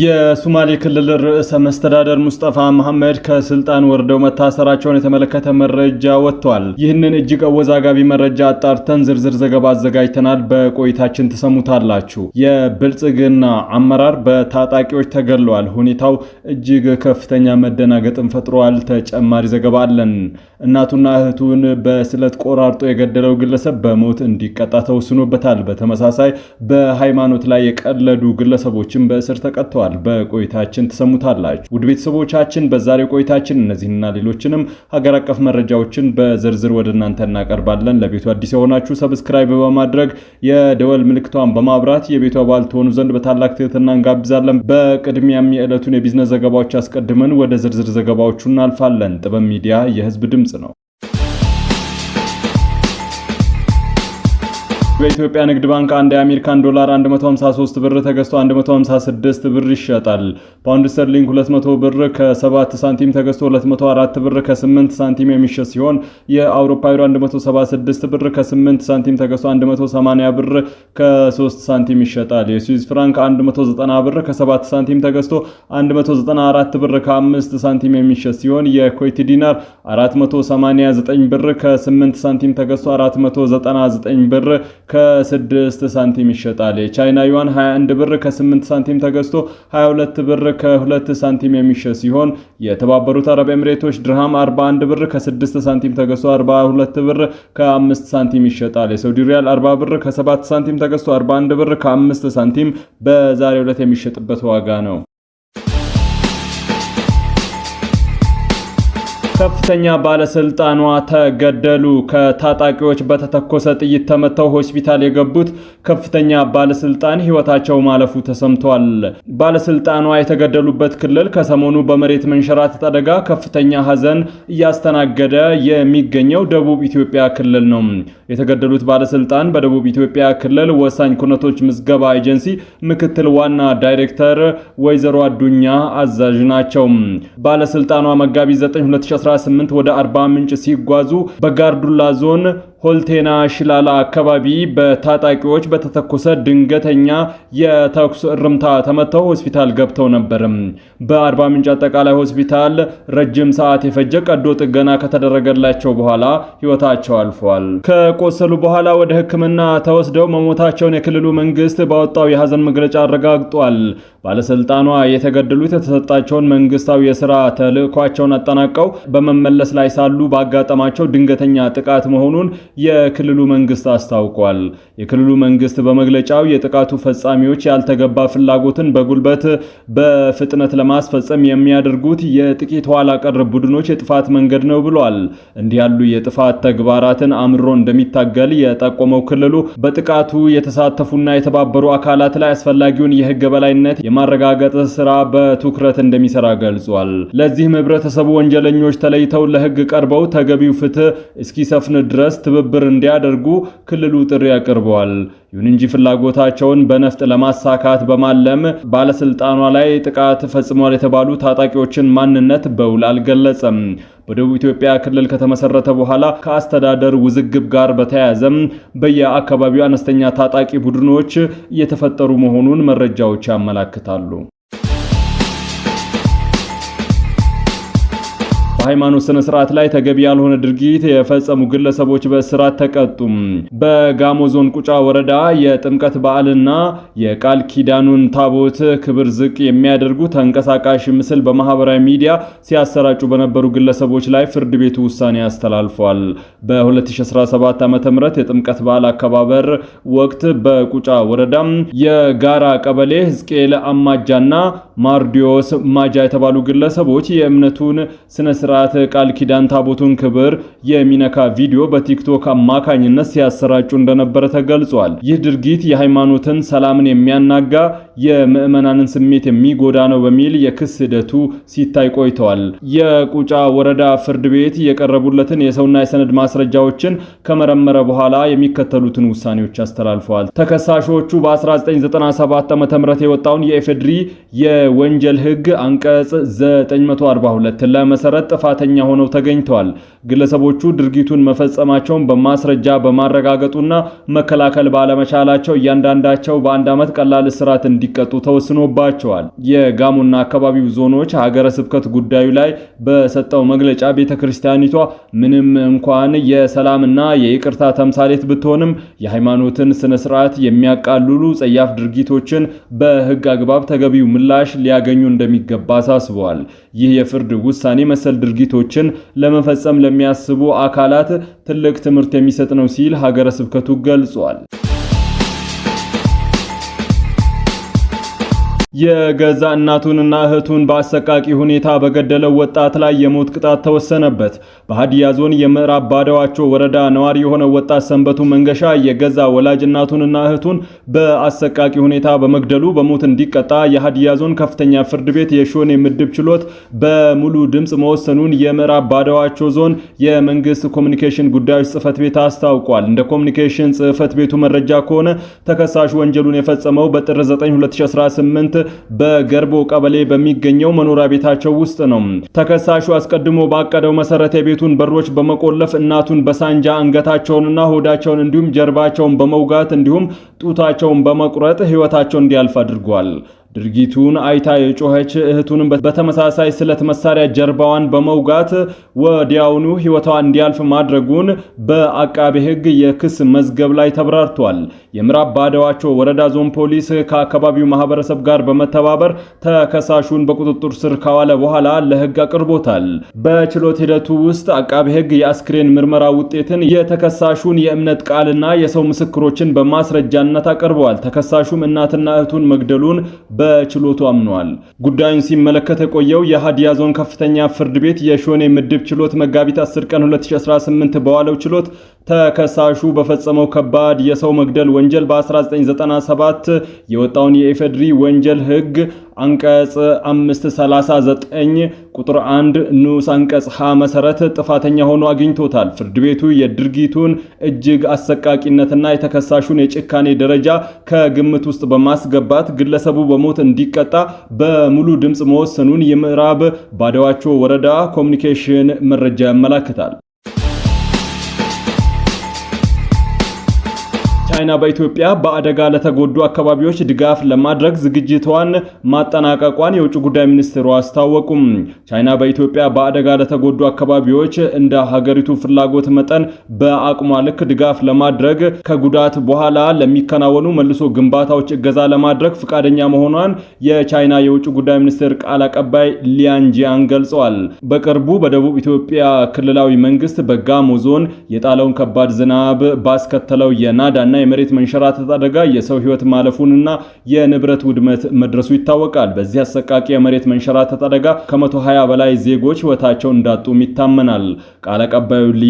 የሶማሌ ክልል ርዕሰ መስተዳደር ሙስጠፋ መሐመድ ከስልጣን ወርደው መታሰራቸውን የተመለከተ መረጃ ወጥቷል። ይህንን እጅግ አወዛጋቢ መረጃ አጣርተን ዝርዝር ዘገባ አዘጋጅተናል። በቆይታችን ተሰሙታላችሁ። የብልጽግና አመራር በታጣቂዎች ተገድለዋል። ሁኔታው እጅግ ከፍተኛ መደናገጥን ፈጥሯል። ተጨማሪ ዘገባ አለን። እናቱና እህቱን በስለት ቆራርጦ የገደለው ግለሰብ በሞት እንዲቀጣ ተወስኖበታል። በተመሳሳይ በሃይማኖት ላይ የቀለዱ ግለሰቦችን በእስር ተቀጥተዋል። በቆይታችን ተሰሙታላችሁ። ውድ ቤተሰቦቻችን በዛሬው ቆይታችን እነዚህንና ሌሎችንም ሀገር አቀፍ መረጃዎችን በዝርዝር ወደ እናንተ እናቀርባለን። ለቤቱ አዲስ የሆናችሁ ሰብስክራይብ በማድረግ የደወል ምልክቷን በማብራት የቤቱ አባል ትሆኑ ዘንድ በታላቅ ትህትና እንጋብዛለን። በቅድሚያም የዕለቱን የቢዝነስ ዘገባዎች አስቀድመን ወደ ዝርዝር ዘገባዎቹ እናልፋለን። ጥበብ ሚዲያ የህዝብ ድምጽ ነው። በኢትዮጵያ ንግድ ባንክ አንድ የአሜሪካን ዶላር 153 ብር ተገዝቶ 156 ብር ይሸጣል። ፓውንድ ስተርሊንግ 200 ብር ከ7 ሳንቲም ተገዝቶ 204 ብር ከ8 ሳንቲም የሚሸጥ ሲሆን የአውሮፓ ዩሮ 176 ብር ከ8 ሳንቲም ተገዝቶ 180 ብር ከ3 ሳንቲም ይሸጣል። የስዊዝ ፍራንክ 190 ብር ከ7 ሳንቲም ተገዝቶ 194 ብር ከ5 ሳንቲም የሚሸጥ ሲሆን የኩዌት ዲናር 489 ብር ከ8 ሳንቲም ተገዝቶ 499 ብር ከ6 ሳንቲም ይሸጣል። የቻይና ዩዋን 21 ብር ከ8 ሳንቲም ተገዝቶ 22 ብር ከ2 ሳንቲም የሚሸጥ ሲሆን የተባበሩት አረብ ኤሚሬቶች ድርሃም 41 ብር ከ6 ሳንቲም ተገዝቶ 42 ብር ከ5 ሳንቲም ይሸጣል። የሳውዲ ሪያል 40 ብር ከ7 ሳንቲም ተገዝቶ 41 ብር ከ5 ሳንቲም በዛሬው ዕለት የሚሸጥበት ዋጋ ነው። ከፍተኛ ባለስልጣኗ ተገደሉ። ከታጣቂዎች በተተኮሰ ጥይት ተመተው ሆስፒታል የገቡት ከፍተኛ ባለስልጣን ህይወታቸው ማለፉ ተሰምቷል። ባለስልጣኗ የተገደሉበት ክልል ከሰሞኑ በመሬት መንሸራተት አደጋ ከፍተኛ ሀዘን እያስተናገደ የሚገኘው ደቡብ ኢትዮጵያ ክልል ነው። የተገደሉት ባለስልጣን በደቡብ ኢትዮጵያ ክልል ወሳኝ ኩነቶች ምዝገባ ኤጀንሲ ምክትል ዋና ዳይሬክተር ወይዘሮ አዱኛ አዛዥ ናቸው። ባለስልጣኗ መጋቢት 9 2018 ወደ አርባ ምንጭ ሲጓዙ በጋርዱላ ዞን ሆልቴና ሽላላ አካባቢ በታጣቂዎች በተተኮሰ ድንገተኛ የተኩስ እርምታ ተመተው ሆስፒታል ገብተው ነበር። በአርባ ምንጭ አጠቃላይ ሆስፒታል ረጅም ሰዓት የፈጀ ቀዶ ጥገና ከተደረገላቸው በኋላ ህይወታቸው አልፏል። ከቆሰሉ በኋላ ወደ ሕክምና ተወስደው መሞታቸውን የክልሉ መንግስት ባወጣው የሀዘን መግለጫ አረጋግጧል። ባለስልጣኗ የተገደሉት የተሰጣቸውን መንግስታዊ የሥራ ተልዕኳቸውን አጠናቀው በመመለስ ላይ ሳሉ ባጋጠማቸው ድንገተኛ ጥቃት መሆኑን የክልሉ መንግስት አስታውቋል። የክልሉ መንግስት በመግለጫው የጥቃቱ ፈጻሚዎች ያልተገባ ፍላጎትን በጉልበት በፍጥነት ለማስፈጸም የሚያደርጉት የጥቂት ኋላ ቀር ቡድኖች የጥፋት መንገድ ነው ብሏል። እንዲህ ያሉ የጥፋት ተግባራትን አምሮ እንደሚታገል የጠቆመው ክልሉ በጥቃቱ የተሳተፉና የተባበሩ አካላት ላይ አስፈላጊውን የህግ በላይነት የማረጋገጥ ስራ በትኩረት እንደሚሰራ ገልጿል። ለዚህም ህብረተሰቡ ወንጀለኞች ተለይተው ለህግ ቀርበው ተገቢው ፍትህ እስኪሰፍን ድረስ ትብብር እንዲያደርጉ ክልሉ ጥሪ አቅርበዋል። ይሁን እንጂ ፍላጎታቸውን በነፍጥ ለማሳካት በማለም ባለስልጣኗ ላይ ጥቃት ፈጽመዋል የተባሉ ታጣቂዎችን ማንነት በውል አልገለጸም። በደቡብ ኢትዮጵያ ክልል ከተመሰረተ በኋላ ከአስተዳደር ውዝግብ ጋር በተያያዘም በየአካባቢው አነስተኛ ታጣቂ ቡድኖች እየተፈጠሩ መሆኑን መረጃዎች ያመለክታሉ። በሃይማኖት ስነ ስርዓት ላይ ተገቢ ያልሆነ ድርጊት የፈጸሙ ግለሰቦች በእስራት ተቀጡ። በጋሞ ዞን ቁጫ ወረዳ የጥምቀት በዓልና የቃል ኪዳኑን ታቦት ክብር ዝቅ የሚያደርጉ ተንቀሳቃሽ ምስል በማህበራዊ ሚዲያ ሲያሰራጩ በነበሩ ግለሰቦች ላይ ፍርድ ቤቱ ውሳኔ አስተላልፏል። በ2017 ዓ.ም የጥምቀት በዓል አከባበር ወቅት በቁጫ ወረዳ የጋራ ቀበሌ ሕዝቅኤል አማጃና ማርዲዮስ ማጃ የተባሉ ግለሰቦች የእምነቱን ስነ ስርዓት ቃል ኪዳን ታቦቱን ክብር የሚነካ ቪዲዮ በቲክቶክ አማካኝነት ሲያሰራጩ እንደነበረ ተገልጿል። ይህ ድርጊት የሃይማኖትን ሰላምን የሚያናጋ የምዕመናንን ስሜት የሚጎዳ ነው በሚል የክስ ሂደቱ ሲታይ ቆይተዋል። የቁጫ ወረዳ ፍርድ ቤት የቀረቡለትን የሰውና የሰነድ ማስረጃዎችን ከመረመረ በኋላ የሚከተሉትን ውሳኔዎች አስተላልፈዋል። ተከሳሾቹ በ1997 ዓ.ም የወጣውን የኢፌድሪ የወንጀል ህግ አንቀጽ 942 ለመሰረት ጥፋተኛ ሆነው ተገኝተዋል። ግለሰቦቹ ድርጊቱን መፈጸማቸውን በማስረጃ በማረጋገጡና መከላከል ባለመቻላቸው እያንዳንዳቸው በአንድ ዓመት ቀላል እስራት እንዲቀጡ ተወስኖባቸዋል። የጋሞና አካባቢው ዞኖች ሀገረ ስብከት ጉዳዩ ላይ በሰጠው መግለጫ ቤተክርስቲያኒቷ ምንም እንኳን የሰላምና የይቅርታ ተምሳሌት ብትሆንም የሃይማኖትን ስነ ስርዓት የሚያቃልሉ ጸያፍ ድርጊቶችን በህግ አግባብ ተገቢው ምላሽ ሊያገኙ እንደሚገባ አሳስበዋል። ይህ የፍርድ ውሳኔ መሰል ድርጊቶችን ለመፈጸም ለሚያስቡ አካላት ትልቅ ትምህርት የሚሰጥ ነው ሲል ሀገረ ስብከቱ ገልጿል። የገዛ እናቱንና እህቱን በአሰቃቂ ሁኔታ በገደለው ወጣት ላይ የሞት ቅጣት ተወሰነበት። በሃዲያ ዞን የምዕራብ ባዳዋቾ ወረዳ ነዋሪ የሆነው ወጣት ሰንበቱ መንገሻ የገዛ ወላጅ እናቱንና እህቱን በአሰቃቂ ሁኔታ በመግደሉ በሞት እንዲቀጣ የሃዲያ ዞን ከፍተኛ ፍርድ ቤት የሾኔ ምድብ ችሎት በሙሉ ድምጽ መወሰኑን የምዕራብ ባዳዋቾ ዞን የመንግስት ኮሙኒኬሽን ጉዳዮች ጽህፈት ቤት አስታውቋል። እንደ ኮሙኒኬሽን ጽህፈት ቤቱ መረጃ ከሆነ ተከሳሹ ወንጀሉን የፈጸመው በጥር 9 2018 በገርቦ ቀበሌ በሚገኘው መኖሪያ ቤታቸው ውስጥ ነው። ተከሳሹ አስቀድሞ ባቀደው መሰረት የቤቱን በሮች በመቆለፍ እናቱን በሳንጃ አንገታቸውንና ሆዳቸውን እንዲሁም ጀርባቸውን በመውጋት እንዲሁም ጡታቸውን በመቁረጥ ህይወታቸው እንዲያልፍ አድርጓል። ድርጊቱን አይታ የጮኸች እህቱንም በተመሳሳይ ስለት መሳሪያ ጀርባዋን በመውጋት ወዲያውኑ ህይወቷ እንዲያልፍ ማድረጉን በአቃቤ ህግ የክስ መዝገብ ላይ ተብራርቷል። የምዕራብ ባዳዋቾ ወረዳ ዞን ፖሊስ ከአካባቢው ማህበረሰብ ጋር በመተባበር ተከሳሹን በቁጥጥር ስር ካዋለ በኋላ ለህግ አቅርቦታል። በችሎት ሂደቱ ውስጥ አቃቤ ህግ የአስክሬን ምርመራ ውጤትን፣ የተከሳሹን የእምነት ቃልና የሰው ምስክሮችን በማስረጃነት አቅርበዋል። ተከሳሹም እናትና እህቱን መግደሉን በችሎቱ አምኗል። ጉዳዩን ሲመለከት የቆየው የሃዲያ ዞን ከፍተኛ ፍርድ ቤት የሾኔ ምድብ ችሎት መጋቢት 10 ቀን 2018 በዋለው ችሎት ተከሳሹ በፈጸመው ከባድ የሰው መግደል ወንጀል በ1997 የወጣውን የኢፌድሪ ወንጀል ህግ አንቀጽ 539 ቁጥር 1 ንዑስ አንቀጽ ሀ መሰረት ጥፋተኛ ሆኖ አግኝቶታል። ፍርድ ቤቱ የድርጊቱን እጅግ አሰቃቂነትና የተከሳሹን የጭካኔ ደረጃ ከግምት ውስጥ በማስገባት ግለሰቡ በሞት እንዲቀጣ በሙሉ ድምጽ መወሰኑን የምዕራብ ባዳዋቾ ወረዳ ኮሙኒኬሽን መረጃ ያመለክታል። ቻይና በኢትዮጵያ በአደጋ ለተጎዱ አካባቢዎች ድጋፍ ለማድረግ ዝግጅቷን ማጠናቀቋን የውጭ ጉዳይ ሚኒስትሩ አስታወቁም። ቻይና በኢትዮጵያ በአደጋ ለተጎዱ አካባቢዎች እንደ ሀገሪቱ ፍላጎት መጠን በአቅሟ ልክ ድጋፍ ለማድረግ ከጉዳት በኋላ ለሚከናወኑ መልሶ ግንባታዎች እገዛ ለማድረግ ፈቃደኛ መሆኗን የቻይና የውጭ ጉዳይ ሚኒስትር ቃል አቀባይ ሊያንጂያን ገልጸዋል። በቅርቡ በደቡብ ኢትዮጵያ ክልላዊ መንግስት በጋሞ ዞን የጣለውን ከባድ ዝናብ ባስከተለው የናዳና የመሬት መንሸራተት አደጋ የሰው ህይወት ማለፉንና የንብረት ውድመት መድረሱ ይታወቃል። በዚህ አሰቃቂ የመሬት መንሸራተት አደጋ ከ120 በላይ ዜጎች ህይወታቸውን እንዳጡም ይታመናል። ቃል አቀባዩ ሊ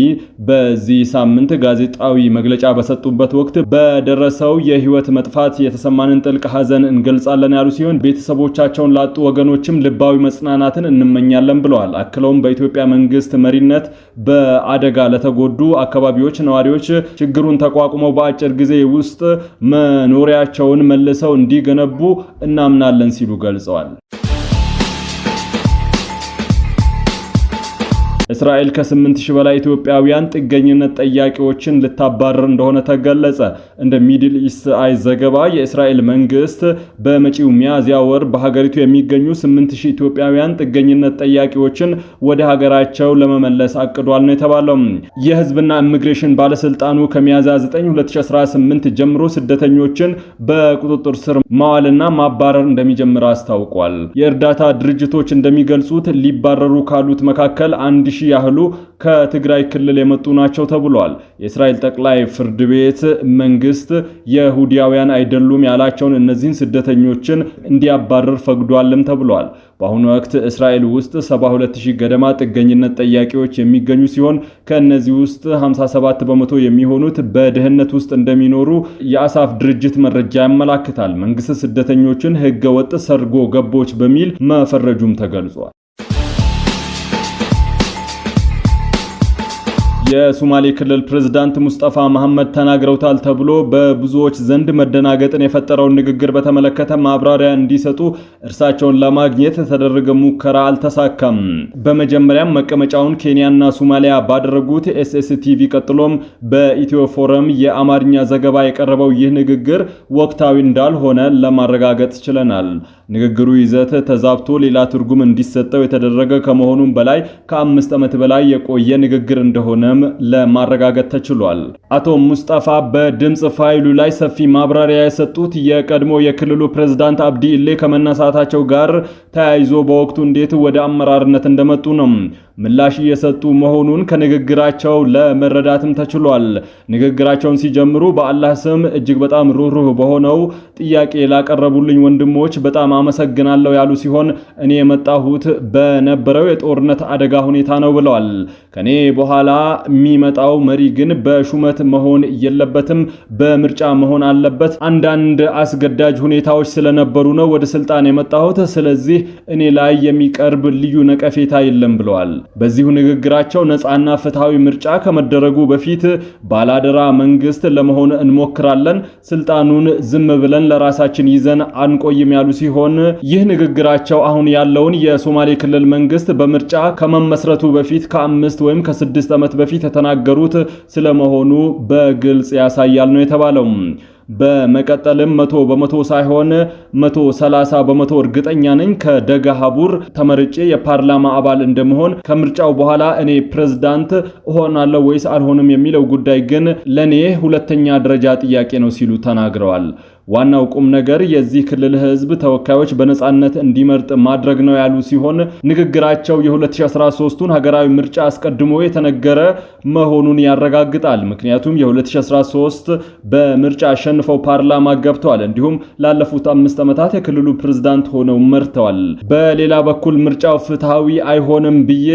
በዚህ ሳምንት ጋዜጣዊ መግለጫ በሰጡበት ወቅት በደረሰው የህይወት መጥፋት የተሰማንን ጥልቅ ሐዘን እንገልጻለን ያሉ ሲሆን ቤተሰቦቻቸውን ላጡ ወገኖችም ልባዊ መጽናናትን እንመኛለን ብለዋል። አክለውም በኢትዮጵያ መንግስት መሪነት በአደጋ ለተጎዱ አካባቢዎች ነዋሪዎች ችግሩን ተቋቁመው በአጭር ጊዜ ውስጥ መኖሪያቸውን መልሰው እንዲገነቡ እናምናለን ሲሉ ገልጸዋል። እስራኤል ከ8000 በላይ ኢትዮጵያውያን ጥገኝነት ጠያቂዎችን ልታባረር እንደሆነ ተገለጸ። እንደ ሚድል ኢስት አይ ዘገባ የእስራኤል መንግስት በመጪው ሚያዝያ ወር በሀገሪቱ የሚገኙ 8000 ኢትዮጵያውያን ጥገኝነት ጠያቂዎችን ወደ ሀገራቸው ለመመለስ አቅዷል ነው የተባለው። የህዝብና ኢሚግሬሽን ባለስልጣኑ ከሚያዝያ 9 2018 ጀምሮ ስደተኞችን በቁጥጥር ስር ማዋልና ማባረር እንደሚጀምር አስታውቋል። የእርዳታ ድርጅቶች እንደሚገልጹት ሊባረሩ ካሉት መካከል 1000 ያህሉ ከትግራይ ክልል የመጡ ናቸው ተብሏል። የእስራኤል ጠቅላይ ፍርድ ቤት መንግስት የይሁዳውያን አይደሉም ያላቸውን እነዚህን ስደተኞችን እንዲያባረር ፈቅዷልም ተብሏል። በአሁኑ ወቅት እስራኤል ውስጥ 72000 ገደማ ጥገኝነት ጠያቂዎች የሚገኙ ሲሆን ከእነዚህ ውስጥ 57 በመቶ የሚሆኑት በድህነት ውስጥ እንደሚኖሩ የአሳፍ ድርጅት መረጃ ያመለክታል። መንግስት ስደተኞችን ህገወጥ ሰርጎ ገቦች በሚል መፈረጁም ተገልጿል። የሶማሌ ክልል ፕሬዝዳንት ሙስጠፋ መሐመድ ተናግረውታል ተብሎ በብዙዎች ዘንድ መደናገጥን የፈጠረውን ንግግር በተመለከተ ማብራሪያ እንዲሰጡ እርሳቸውን ለማግኘት የተደረገ ሙከራ አልተሳካም። በመጀመሪያም መቀመጫውን ኬንያና ሶማሊያ ባደረጉት ኤስኤስቲቪ ቀጥሎም በኢትዮ ፎረም የአማርኛ ዘገባ የቀረበው ይህ ንግግር ወቅታዊ እንዳልሆነ ለማረጋገጥ ችለናል። ንግግሩ ይዘት ተዛብቶ ሌላ ትርጉም እንዲሰጠው የተደረገ ከመሆኑም በላይ ከ5 ዓመት በላይ የቆየ ንግግር እንደሆነም ለማረጋገጥ ተችሏል። አቶ ሙስጠፋ በድምጽ ፋይሉ ላይ ሰፊ ማብራሪያ የሰጡት የቀድሞ የክልሉ ፕሬዝዳንት አብዲ ኢሌ ከመነሳታቸው ጋር ተያይዞ በወቅቱ እንዴት ወደ አመራርነት እንደመጡ ነው። ምላሽ እየሰጡ መሆኑን ከንግግራቸው ለመረዳትም ተችሏል። ንግግራቸውን ሲጀምሩ በአላህ ስም እጅግ በጣም ሩህሩህ በሆነው ጥያቄ ላቀረቡልኝ ወንድሞች በጣም አመሰግናለሁ ያሉ ሲሆን እኔ የመጣሁት በነበረው የጦርነት አደጋ ሁኔታ ነው ብለዋል። ከኔ በኋላ የሚመጣው መሪ ግን በሹመት መሆን የለበትም፣ በምርጫ መሆን አለበት። አንዳንድ አስገዳጅ ሁኔታዎች ስለነበሩ ነው ወደ ስልጣን የመጣሁት። ስለዚህ እኔ ላይ የሚቀርብ ልዩ ነቀፌታ የለም ብለዋል። በዚሁ ንግግራቸው ነፃና ፍትሃዊ ምርጫ ከመደረጉ በፊት ባላደራ መንግስት ለመሆን እንሞክራለን፣ ስልጣኑን ዝም ብለን ለራሳችን ይዘን አንቆይም ያሉ ሲሆን ይህ ንግግራቸው አሁን ያለውን የሶማሌ ክልል መንግስት በምርጫ ከመመስረቱ በፊት ከ5 ወይም ከ6 ዓመት በፊት የተናገሩት ስለመሆኑ በግልጽ ያሳያል ነው የተባለው። በመቀጠልም 100% ሳይሆን 130% እርግጠኛ ነኝ ከደጋሃቡር ተመርጬ የፓርላማ አባል እንደመሆን። ከምርጫው በኋላ እኔ ፕሬዝዳንት እሆናለሁ ወይስ አልሆንም የሚለው ጉዳይ ግን ለኔ ሁለተኛ ደረጃ ጥያቄ ነው ሲሉ ተናግረዋል። ዋናው ቁም ነገር የዚህ ክልል ህዝብ ተወካዮች በነጻነት እንዲመርጥ ማድረግ ነው ያሉ ሲሆን ንግግራቸው የ2013ቱን ሀገራዊ ምርጫ አስቀድሞ የተነገረ መሆኑን ያረጋግጣል። ምክንያቱም የ2013 በምርጫ አሸንፈው ፓርላማ ገብተዋል፣ እንዲሁም ላለፉት 5 ዓመታት የክልሉ ፕሬዝዳንት ሆነው መርተዋል። በሌላ በኩል ምርጫው ፍትሃዊ አይሆንም ብዬ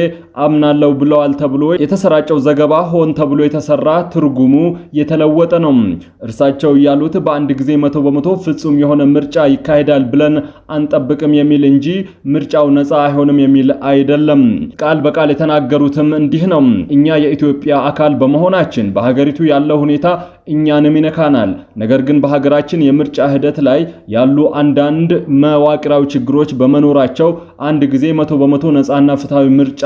አምናለሁ ብለዋል ተብሎ የተሰራጨው ዘገባ ሆን ተብሎ የተሰራ ትርጉሙ የተለወጠ ነው። እርሳቸው ያሉት በአንድ ጊዜ 100% ፍጹም የሆነ ምርጫ ይካሄዳል ብለን አንጠብቅም የሚል እንጂ ምርጫው ነፃ አይሆንም የሚል አይደለም። ቃል በቃል የተናገሩትም እንዲህ ነው። እኛ የኢትዮጵያ አካል በመሆናችን በሀገሪቱ ያለው ሁኔታ እኛንም ይነካናል። ነገር ግን በሀገራችን የምርጫ ሂደት ላይ ያሉ አንዳንድ መዋቅራዊ ችግሮች በመኖራቸው አንድ ጊዜ 100% ነፃና ፍትሃዊ ምርጫ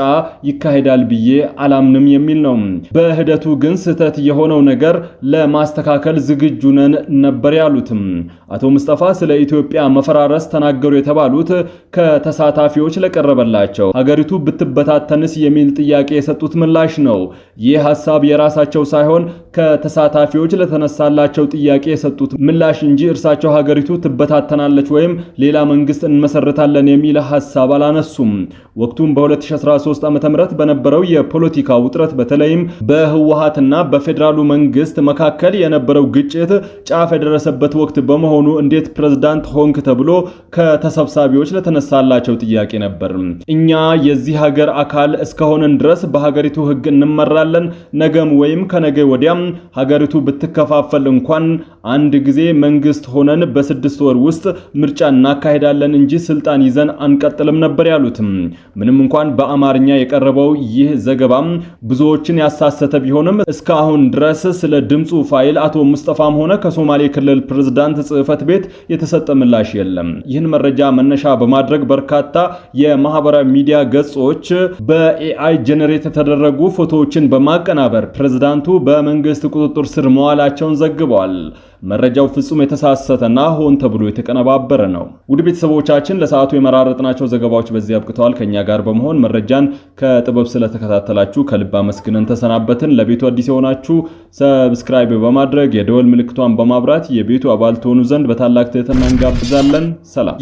ይካሄዳል ብዬ አላምንም የሚል ነው። በሂደቱ ግን ስህተት የሆነው ነገር ለማስተካከል ዝግጁ ነን ነበር ያሉት። አቶ ሙስጠፋ ስለ ኢትዮጵያ መፈራረስ ተናገሩ የተባሉት ከተሳታፊዎች ለቀረበላቸው ሀገሪቱ ብትበታተንስ የሚል ጥያቄ የሰጡት ምላሽ ነው። ይህ ሐሳብ የራሳቸው ሳይሆን ከተሳታፊዎች ለተነሳላቸው ጥያቄ የሰጡት ምላሽ እንጂ እርሳቸው ሀገሪቱ ትበታተናለች ወይም ሌላ መንግስት እንመሰርታለን የሚል ሐሳብ አላነሱም። ወቅቱም በ2013 ዓ.ም በነበረው የፖለቲካ ውጥረት በተለይም በህወሓትና በፌዴራሉ መንግስት መካከል የነበረው ግጭት ጫፍ የደረሰበት ወቅት በመሆኑ እንዴት ፕሬዝዳንት ሆንክ ተብሎ ከተሰብሳቢዎች ለተነሳላቸው ጥያቄ ነበር። እኛ የዚህ ሀገር አካል እስከሆነን ድረስ በሀገሪቱ ህግ እንመራለን። ነገም ወይም ከነገ ወዲያም ሀገሪቱ ብትከፋፈል እንኳን አንድ ጊዜ መንግስት ሆነን በ6 ወር ውስጥ ምርጫ እናካሄዳለን እንጂ ስልጣን ይዘን አንቀጥልም ነበር ያሉት። ምንም እንኳን በአማርኛ የቀረበው ይህ ዘገባም ብዙዎችን ያሳሰተ ቢሆንም እስካሁን ድረስ ስለ ድምፁ ፋይል አቶ ሙስጠፋም ሆነ ከሶማሌ ክልል ፕሬዝዳንት ጽህፈት ቤት የተሰጠ ምላሽ የለም። ይህን መረጃ መነሻ በማድረግ በርካታ የማህበራዊ ሚዲያ ገጾች በኤአይ ጀነሬት የተደረጉ ፎቶዎችን በማቀናበር ፕሬዝዳንቱ በመንግስት ቁጥጥር ስር መዋላቸውን ዘግበዋል። መረጃው ፍጹም የተሳሳተና ሆን ተብሎ የተቀነባበረ ነው። ውድ ቤተሰቦቻችን ለሰዓቱ የመራረጥናቸው ዘገባዎች በዚህ አብቅተዋል። ከኛ ጋር በመሆን መረጃን ከጥበብ ስለተከታተላችሁ ከልብ አመስግነን ተሰናበትን። ለቤቱ አዲስ የሆናችሁ ሰብስክራይብ በማድረግ የደወል ምልክቷን በማብራት የቤቱ አባል ትሆኑ ዘንድ በታላቅ ትህትና እንጋብዛለን። ሰላም።